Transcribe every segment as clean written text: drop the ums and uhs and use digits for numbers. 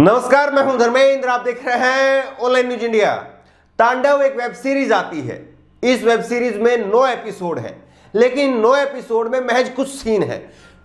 नमस्कार, मैं हूं धर्मेंद्र। आप देख रहे हैं ऑनलाइन न्यूज इंडिया। तांडव एक वेब सीरीज आती है। इस वेब सीरीज में 9 एपिसोड है, लेकिन 9 एपिसोड में महज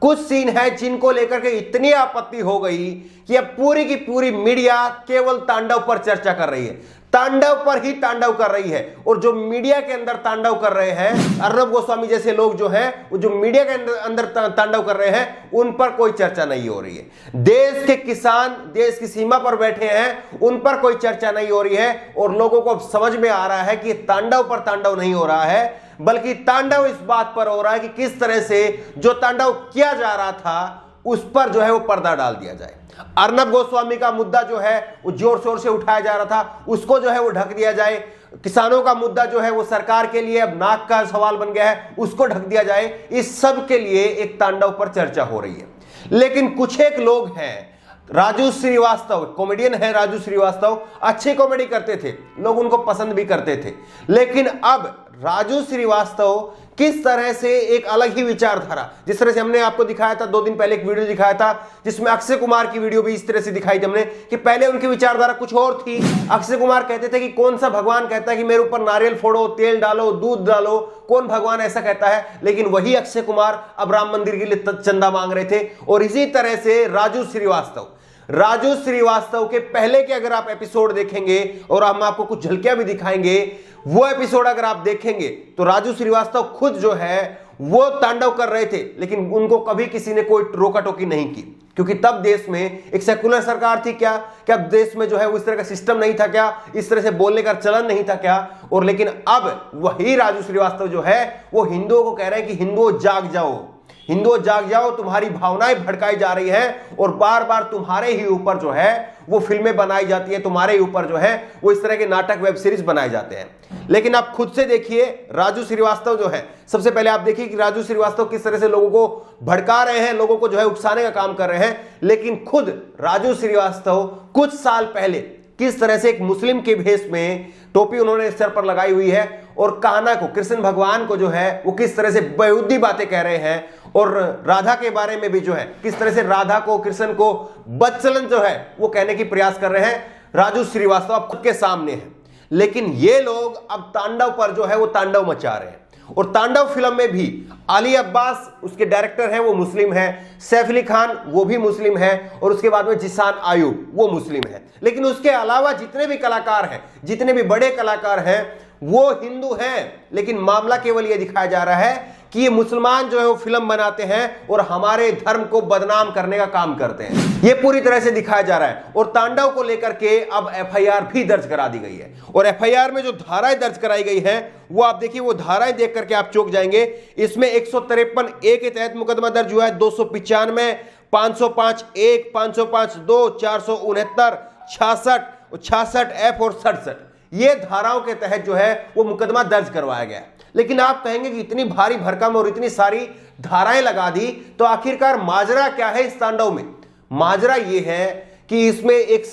कुछ सीन है जिनको लेकर के इतनी आपत्ति हो गई कि अब पूरी की पूरी मीडिया केवल तांडव पर चर्चा कर रही है, तांडव पर ही तांडव कर रही है। और जो मीडिया के अंदर तांडव कर रहे हैं, अर्नब गोस्वामी जैसे लोग जो हैं, वो जो मीडिया के अंदर तांडव कर रहे हैं, उन पर कोई चर्चा नहीं हो रही है। देश के किसान देश की सीमा पर बैठे हैं, उन पर कोई चर्चा नहीं हो रही है। और लोगों को अब समझ में आ रहा है कि तांडव पर तांडव नहीं हो रहा है, बल्कि तांडव इस बात पर हो रहा है कि किस तरह से जो तांडव किया जा रहा था उस पर जो है वो पर्दा डाल दिया जाए। अर्नब गोस्वामी का मुद्दा जो है वो जोर शोर से उठाया जा रहा था, उसको जो है वो ढक दिया जाए। किसानों का मुद्दा जो है वो सरकार के लिए अब नाक का सवाल बन गया है, उसको ढक दिया जाए। इस सब के लिए एक तांडव पर चर्चा हो रही है। लेकिन कुछ एक लोग हैं, राजू श्रीवास्तव कॉमेडियन है। राजू श्रीवास्तव अच्छी कॉमेडी करते थे, लोग उनको पसंद भी करते थे। लेकिन अब राजू श्रीवास्तव किस तरह से एक अलग ही विचारधारा, जिस तरह से हमने आपको दिखाया था 2 दिन पहले एक वीडियो दिखाया था जिसमें अक्षय कुमार की वीडियो भी इस तरह से दिखाई थी हमने कि पहले उनकी विचारधारा कुछ और थी। अक्षय कुमार कहते थे कि कौन सा भगवान कहता है कि मेरे ऊपर नारियल फोड़ो, तेल डालो, दूध डालो, कौन भगवान ऐसा कहता है। लेकिन वही अक्षय कुमार अब राम मंदिर के लिए चंदा मांग रहे थे। और इसी तरह से राजू श्रीवास्तव के पहले के अगर आप एपिसोड देखेंगे, और हम आपको कुछ झलकियां भी दिखाएंगे, वो एपिसोड अगर आप देखेंगे तो राजू श्रीवास्तव खुद जो है वो तांडव कर रहे थे, लेकिन उनको कभी किसी ने कोई रोका टोकी नहीं की, क्योंकि तब देश में एक सेकुलर सरकार थी। क्या देश में जो है उस तरह का सिस्टम नहीं था क्या? इस तरह से बोलने का चलन नहीं था क्या? और लेकिन अब वही राजू श्रीवास्तव जो है वो हिंदुओं को कह रहे हैं कि हिंदुओं जाग जाओ, तुम्हारी भावनाएं भड़काई जा रही हैं और बार बार तुम्हारे ही ऊपर जो है वो फिल्में बनाई जाती है, तुम्हारे ही ऊपर जो है वो इस तरह के नाटक वेब सीरीज बनाए जाते हैं। लेकिन आप खुद से देखिए, राजू श्रीवास्तव जो है, सबसे पहले आप देखिए कि राजू श्रीवास्तव किस तरह से लोगों को भड़का रहे हैं, लोगों को जो है उकसाने का काम कर रहे हैं। लेकिन खुद राजू श्रीवास्तव कुछ साल पहले किस तरह से एक मुस्लिम के भेष में टोपी उन्होंने सर पर लगाई हुई है और कान्हा को, कृष्ण भगवान को जो है वो किस तरह से बेहुदी बातें कह रहे हैं। और राधा के बारे में भी जो है किस तरह से राधा को, कृष्ण को बदचलन जो है वो कहने की प्रयास कर रहे हैं। राजू श्रीवास्तव अब खुद के सामने है। लेकिन ये लोग अब तांडव पर जो है वो तांडव मचा रहे हैं। और तांडव फिल्म में भी अली अब्बास उसके डायरेक्टर हैं, वो मुस्लिम है, सैफ अली खान वो भी मुस्लिम है, और उसके बाद में जिसान आयुब वो मुस्लिम है। लेकिन उसके अलावा जितने भी कलाकार हैं, जितने भी बड़े कलाकार हैं, वो हिंदू हैं। लेकिन मामला केवल ये दिखाया जा रहा है कि ये मुसलमान जो है वो फिल्म बनाते हैं और हमारे धर्म को बदनाम करने का काम करते हैं, ये पूरी तरह से दिखाया जा रहा है। और तांडव को लेकर के अब एफआईआर भी दर्ज करा दी गई है। और एफआईआर में जो धाराएं दर्ज कराई गई हैं वो आप देखिए, वो धाराएं देख करके आप चौंक जाएंगे। इसमें 153 ए के तहत मुकदमा दर्ज हुआ है, 295, 505(1), 505(2), 469, 66, 66F और 67 ये धाराओं के तहत जो है वो मुकदमा दर्ज करवाया गया। लेकिन आप कहेंगे कि इतनी भारी भरकम और इतनी सारी धाराएं लगा दी, तो आखिरकार माजरा क्या है इस तांडव में? माजरा ये है कि इसमें एक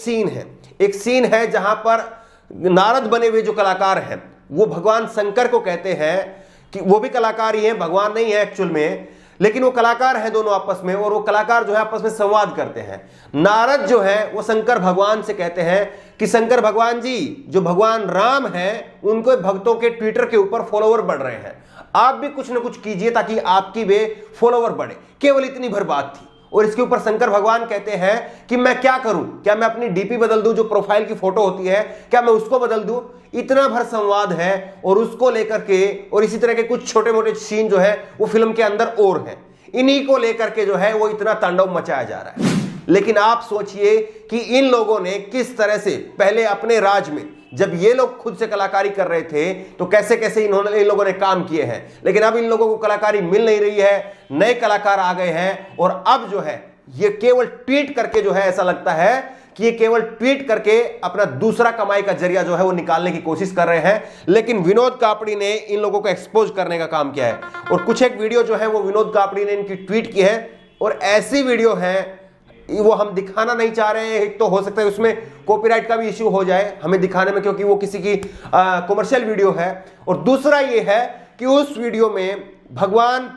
सीन है जहां पर नारद बने हुए जो कलाकार हैं वो भगवान शंकर को कहते हैं कि वो भी कलाकार ही हैं, भगवान नहीं है एक्चुअल में, लेकिन वो कलाकार हैं दोनों आपस में। और वो कलाकार जो है आपस में संवाद करते हैं। नारद जो है वो शंकर भगवान से कहते हैं कि शंकर भगवान जी, जो भगवान राम हैं उनको भक्तों के ट्विटर के ऊपर फॉलोवर बढ़ रहे हैं, आप भी कुछ ना कुछ कीजिए ताकि आपकी भी फॉलोवर बढ़े। केवल इतनी भर बात थी। और इसके ऊपर शंकर भगवान कहते हैं कि मैं क्या करूं, क्या मैं अपनी डीपी बदल दूं, जो प्रोफाइल की फोटो होती है क्या मैं उसको बदल दूं? इतना भर संवाद है। और उसको लेकर के और इसी तरह के कुछ छोटे मोटे सीन जो है वो फिल्म के अंदर और हैं। इन्हीं को लेकर के जो है वो इतना तांडव मचाया जा रहा है। लेकिन आप सोचिए कि इन लोगों ने किस तरह से पहले अपने राज में, जब ये लोग खुद से कलाकारी कर रहे थे, तो कैसे कैसे इन लोगों ने काम किए हैं। लेकिन अब इन लोगों को कलाकारी मिल नहीं रही है, नए कलाकार आ गए हैं। और अब जो है ये केवल ट्वीट करके जो है, ऐसा लगता है कि ये केवल ट्वीट करके अपना दूसरा कमाई का जरिया जो है वो निकालने की कोशिश कर रहे हैं। लेकिन विनोद कापड़ी ने इन लोगों को एक्सपोज करने का काम किया है। और कुछ एक वीडियो जो है वो विनोद कापड़ी ने इनकी ट्वीट की है, और ऐसी वीडियो है वो हम दिखाना नहीं चाह रहे हैं। एक तो हो सकता है उसमें कॉपीराइट का भी इश्यू हो जाए हमें दिखाने में, क्योंकि वो किसी की कमर्शियल वीडियो है। और दूसरा ये है कि उस वीडियो में भगवान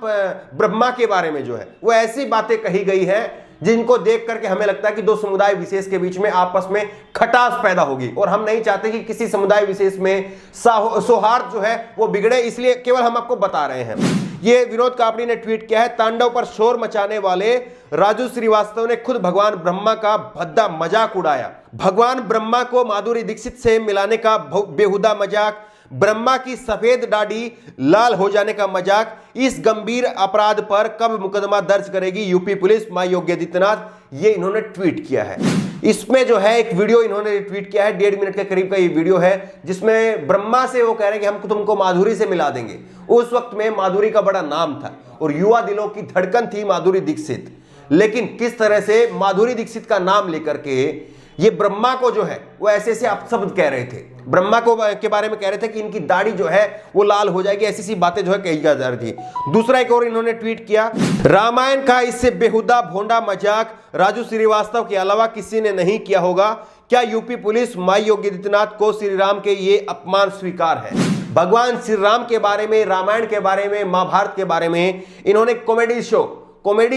ब्रह्मा के बारे में जो है वो ऐसी बातें कही गई है जिनको देख करके हमें लगता है कि दो समुदाय विशेष के बीच में आपस में खटास पैदा होगी, और हम नहीं चाहते कि किसी समुदाय विशेष में सौहार्द जो है वो बिगड़े, इसलिए केवल हम आपको बता रहे हैं। ये विनोद कापड़ी ने ट्वीट किया है, तांडव पर शोर मचाने वाले राजू श्रीवास्तव ने खुद भगवान ब्रह्मा का भद्दा मजाक उड़ाया। भगवान ब्रह्मा को माधुरी दीक्षित से मिलाने का बेहुदा मजाक, ब्रह्मा की सफेद दाढ़ी लाल हो जाने का मजाक, इस गंभीर अपराध पर कब मुकदमा दर्ज करेगी यूपी पुलिस, मां योगी आदित्यनाथ, ये इन्होंने ट्वीट किया है। इसमें जो है एक वीडियो इन्होंने ट्वीट किया है, 1.5 मिनट के करीब का ये वीडियो है, जिसमें ब्रह्मा से वो कह रहे हैं कि हम तुमको माधुरी से मिला देंगे। उस वक्त में माधुरी का बड़ा नाम था और युवा दिलों की धड़कन थी माधुरी दीक्षित, लेकिन किस तरह से माधुरी दीक्षित का नाम लेकर के ये ब्रह्मा को जो है वो ऐसे ऐसे अपशब्द कह रहे थे, ब्रह्मा को के बारे में कह रहे थे कि इनकी दाढ़ी जो है वो लाल हो जाएगी, ऐसी सी बातें जो है कही जा रही थी। दूसरा एक और इन्होंने ट्वीट किया, रामायण का इससे बेहुदा भोंडा मजाक राजू श्रीवास्तव के अलावा किसी ने नहीं किया होगा। क्या यूपी पुलिस, मां योगी आदित्यनाथ को श्री राम के ये अपमान स्वीकार है? भगवान श्री राम के बारे में, रामायण के बारे में, महाभारत के बारे में इन्होंने कॉमेडी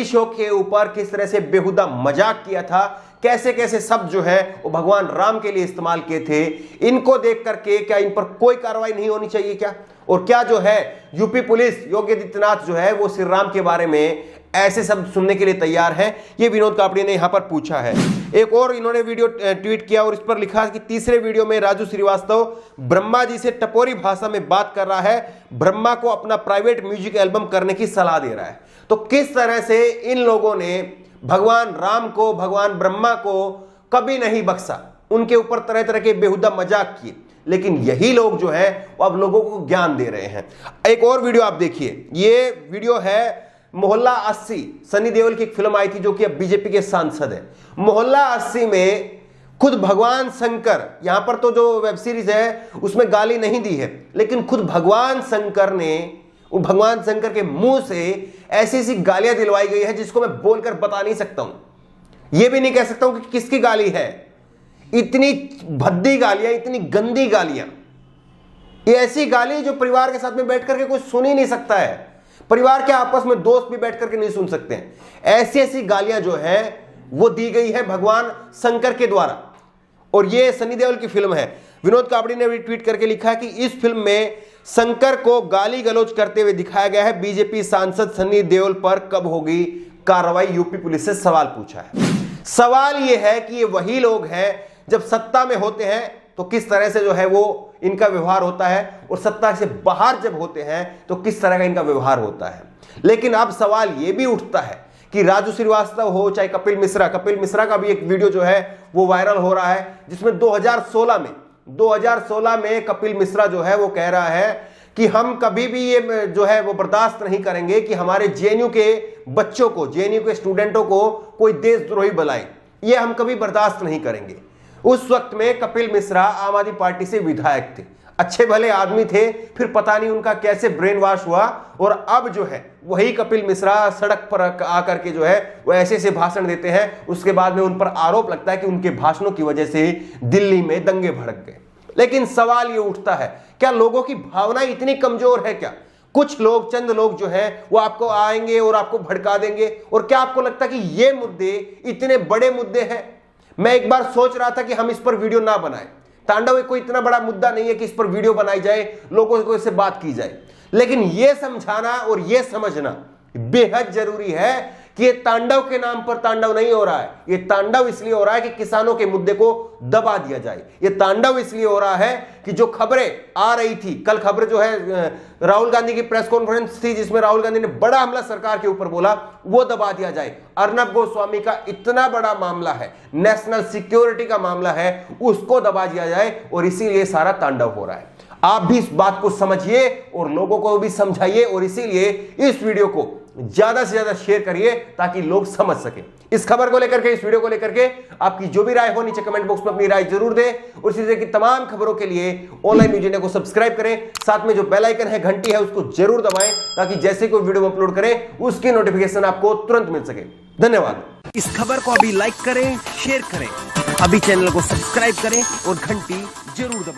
शो के ऊपर किस तरह से बेहुदा मजाक किया था, कैसे कैसे शब्द जो है वो भगवान राम के लिए इस्तेमाल किए थे। इनको देख करके क्या इन पर कोई कार्रवाई नहीं होनी चाहिए क्या? और क्या जो है यूपी पुलिस, योगी आदित्यनाथ जो है वो श्री राम के बारे में ऐसे शब्द सुनने के लिए तैयार है? ये विनोद कापड़ी ने यहां पर पूछा है। एक और इन्होंने वीडियो ट्वीट किया और इस पर लिखा कि तीसरे वीडियो में राजू श्रीवास्तव ब्रह्मा जी से टपोरी भाषा में बात कर रहा है, ब्रह्मा को अपना प्राइवेट म्यूजिक एल्बम करने की सलाह दे रहा है। तो किस तरह से इन लोगों ने भगवान राम को, भगवान ब्रह्मा को कभी नहीं बख्शा, उनके ऊपर तरह तरह के बेहुदा मजाक किए, लेकिन यही लोग जो है वो अब लोगों को ज्ञान दे रहे हैं। एक और वीडियो आप देखिए, ये वीडियो है मोहल्ला 80, सनी देओल की एक फिल्म आई थी जो कि अब बीजेपी के सांसद है। मोहल्ला 80 में खुद भगवान शंकर, यहां पर तो जो वेब सीरीज है उसमें गाली नहीं दी है, लेकिन खुद भगवान शंकर ने, भगवान शंकर के मुंह से ऐसी ऐसी गालियां दिलवाई गई है जिसको मैं बोलकर बता नहीं सकता हूं। यह भी नहीं कह सकता हूं कि किसकी गाली है। इतनी भद्दी गालियां, इतनी गंदी गालियां, ये ऐसी गाली जो परिवार के साथ में बैठ करके कोई सुन ही नहीं सकता है। परिवार के आपस में दोस्त भी बैठ करके नहीं सुन सकते हैं। ऐसी ऐसी गालियां जो है वो दी गई है भगवान शंकर के द्वारा, और ये सनी देओल की फिल्म है। विनोद कापड़ी ने भी ट्वीट करके लिखा है कि इस फिल्म में शंकर को गाली गलौज करते हुए दिखाया गया है। बीजेपी सांसद सनी देओल पर कब होगी कार्रवाई, यूपी पुलिस से सवाल पूछा है। सवाल यह है कि ये वही लोग हैं जब सत्ता में होते हैं तो किस तरह से जो है वो इनका व्यवहार होता है, और सत्ता से बाहर जब होते हैं तो किस तरह का इनका व्यवहार होता है। लेकिन अब सवाल यह भी उठता है कि राजू श्रीवास्तव हो चाहे कपिल मिश्रा का भी एक वीडियो जो है वो वायरल हो रहा है, जिसमें 2016 में कपिल मिश्रा जो है वो कह रहा है कि हम कभी भी ये जो है वो बर्दाश्त नहीं करेंगे कि हमारे जेएनयू के बच्चों को, जेएनयू के स्टूडेंटों को कोई देशद्रोही बुलाए, ये हम कभी बर्दाश्त नहीं करेंगे। उस वक्त में कपिल मिश्रा आम आदमी पार्टी से विधायक थे, अच्छे भले आदमी थे, फिर पता नहीं उनका कैसे ब्रेन वॉश हुआ, और अब जो है वही कपिल मिश्रा सड़क पर आकर के जो है वो ऐसे ऐसे भाषण देते हैं। उसके बाद में उन पर आरोप लगता है कि उनके भाषणों की वजह से दिल्ली में दंगे भड़क गए। लेकिन सवाल ये उठता है, क्या लोगों की भावना इतनी कमजोर है क्या? कुछ लोग, चंद लोग जो है वो आपको आएंगे और आपको भड़का देंगे, और क्या आपको लगता है कि ये मुद्दे इतने बड़े मुद्दे हैं? मैं एक बार सोच रहा था कि हम इस पर वीडियो ना बनाएं, तांडव कोई इतना बड़ा मुद्दा नहीं है कि इस पर वीडियो बनाई जाए, लोगों को इससे बात की जाए, लेकिन यह समझाना और यह समझना बेहद जरूरी है कि ये तांडव के नाम पर तांडव नहीं हो रहा है। ये तांडव इसलिए हो रहा है कि किसानों के मुद्दे को दबा दिया जाए। ये तांडव इसलिए हो रहा है कि जो खबरें आ रही थी, कल खबर जो है राहुल गांधी की प्रेस कॉन्फ्रेंस थी जिसमें राहुल गांधी ने बड़ा हमला सरकार के ऊपर बोला, वो दबा दिया जाए। अर्नब गोस्वामी का इतना बड़ा मामला है, नेशनल सिक्योरिटी का मामला है, उसको दबा दिया जाए, और इसीलिए सारा तांडव हो रहा है। आप भी इस बात को समझिए और लोगों को भी समझाइए, और इसीलिए इस वीडियो को ज्यादा से ज्यादा शेयर करिए ताकि लोग समझ सके। इस खबर को लेकर के, इस वीडियो को लेकर के आपकी जो भी राय हो नीचे कमेंट बॉक्स में अपनी राय जरूर दें, और इसी तरह की तमाम खबरों के लिए ऑनलाइन न्यूज इंडिया को सब्सक्राइब करें। साथ में जो बेल आइकन है, घंटी है, उसको जरूर दबाएं ताकि जैसे कोई वीडियो अपलोड करें उसकी नोटिफिकेशन आपको तुरंत मिल सके। धन्यवाद। इस खबर को अभी लाइक करें, शेयर करें, अभी चैनल को सब्सक्राइब करें और घंटी जरूर दबाएं।